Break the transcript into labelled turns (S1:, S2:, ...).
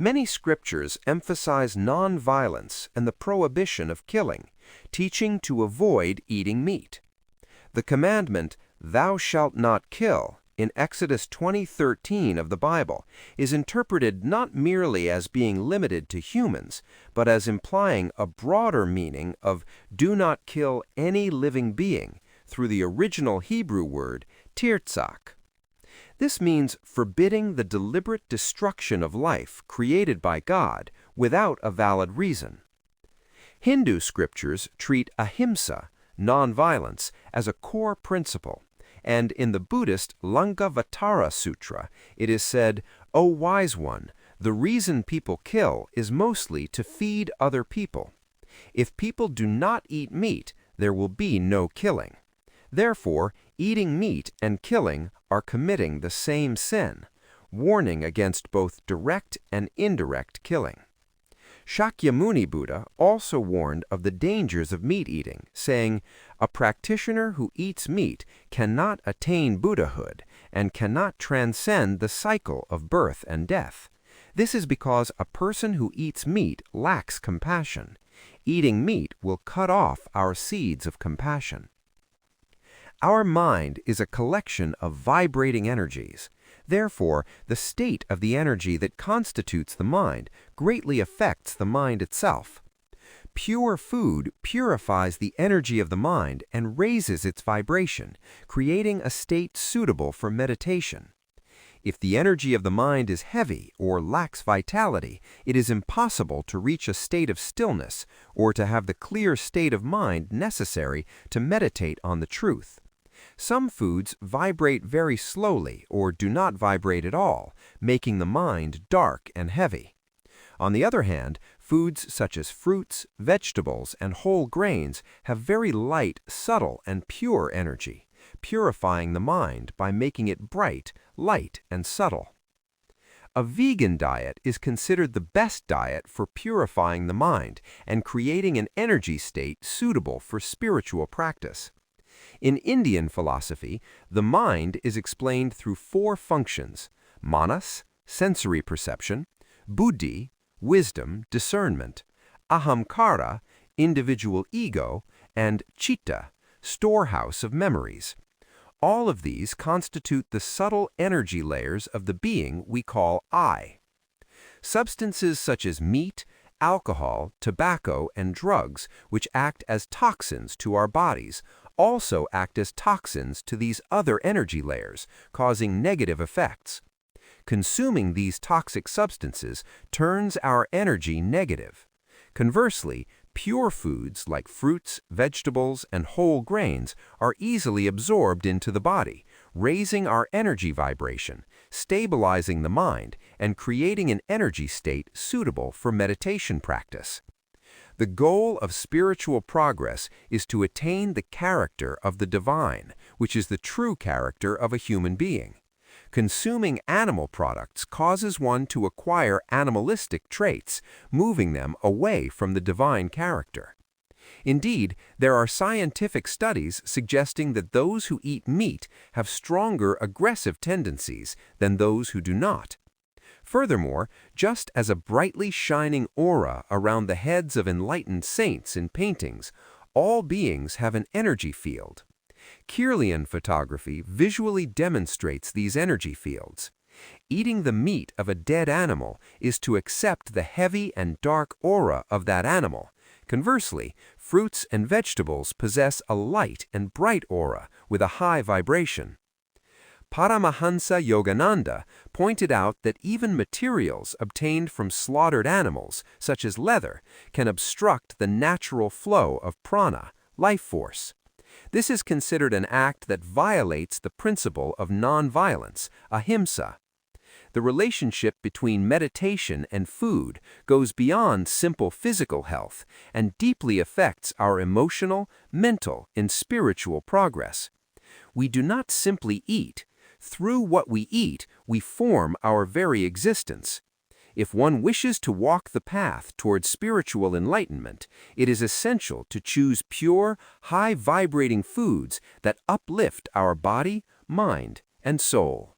S1: Many scriptures emphasize non-violence and the prohibition of killing, teaching to avoid eating meat. The commandment, "Thou shalt not kill," in Exodus 20:13 of the Bible, is interpreted not merely as being limited to humans, but as implying a broader meaning of "do not kill any living being" through the original Hebrew word tirtzach. This means forbidding the deliberate destruction of life created by God without a valid reason. Hindu scriptures treat ahimsa, nonviolence, as a core principle, and in the Buddhist Lankavatara Sutra it is said, "O wise one, the reason people kill is mostly to feed other people. If people do not eat meat, there will be no killing. Therefore, eating meat and killing are committing the same sin," warning against both direct and indirect killing. Shakyamuni Buddha also warned of the dangers of meat eating, saying, "A practitioner who eats meat cannot attain Buddhahood and cannot transcend the cycle of birth and death. This is because a person who eats meat lacks compassion. Eating meat will cut off our seeds of compassion." Our mind is a collection of vibrating energies. Therefore, the state of the energy that constitutes the mind greatly affects the mind itself. Pure food purifies the energy of the mind and raises its vibration, creating a state suitable for meditation. If the energy of the mind is heavy or lacks vitality, it is impossible to reach a state of stillness or to have the clear state of mind necessary to meditate on the truth. Some foods vibrate very slowly or do not vibrate at all, making the mind dark and heavy. On the other hand, foods such as fruits, vegetables, and whole grains have very light, subtle, and pure energy, purifying the mind by making it bright, light, and subtle. A vegan diet is considered the best diet for purifying the mind and creating an energy state suitable for spiritual practice. In Indian philosophy, the mind is explained through four functions: manas, sensory perception; buddhi, wisdom, discernment; ahamkara, individual ego; and citta, storehouse of memories. All of these constitute the subtle energy layers of the being we call I. Substances such as meat, alcohol, tobacco, and drugs, which act as toxins to our bodies, also act as toxins to these other energy layers, causing negative effects. Consuming these toxic substances turns our energy negative. Conversely, pure foods like fruits, vegetables, and whole grains are easily absorbed into the body, raising our energy vibration, stabilizing the mind, and creating an energy state suitable for meditation practice. The goal of spiritual progress is to attain the character of the divine, which is the true character of a human being. Consuming animal products causes one to acquire animalistic traits, moving them away from the divine character. Indeed, there are scientific studies suggesting that those who eat meat have stronger aggressive tendencies than those who do not. Furthermore, just as a brightly shining aura around the heads of enlightened saints in paintings, all beings have an energy field. Kirlian photography visually demonstrates these energy fields. Eating the meat of a dead animal is to accept the heavy and dark aura of that animal. Conversely, fruits and vegetables possess a light and bright aura with a high vibration. Paramahansa Yogananda pointed out that even materials obtained from slaughtered animals, such as leather, can obstruct the natural flow of prana, life force. This is considered an act that violates the principle of nonviolence, ahimsa. The relationship between meditation and food goes beyond simple physical health and deeply affects our emotional, mental, and spiritual progress. We do not simply eat. Through what we eat, we form our very existence. If one wishes to walk the path towards spiritual enlightenment, it is essential to choose pure, high-vibrating foods that uplift our body, mind, and soul.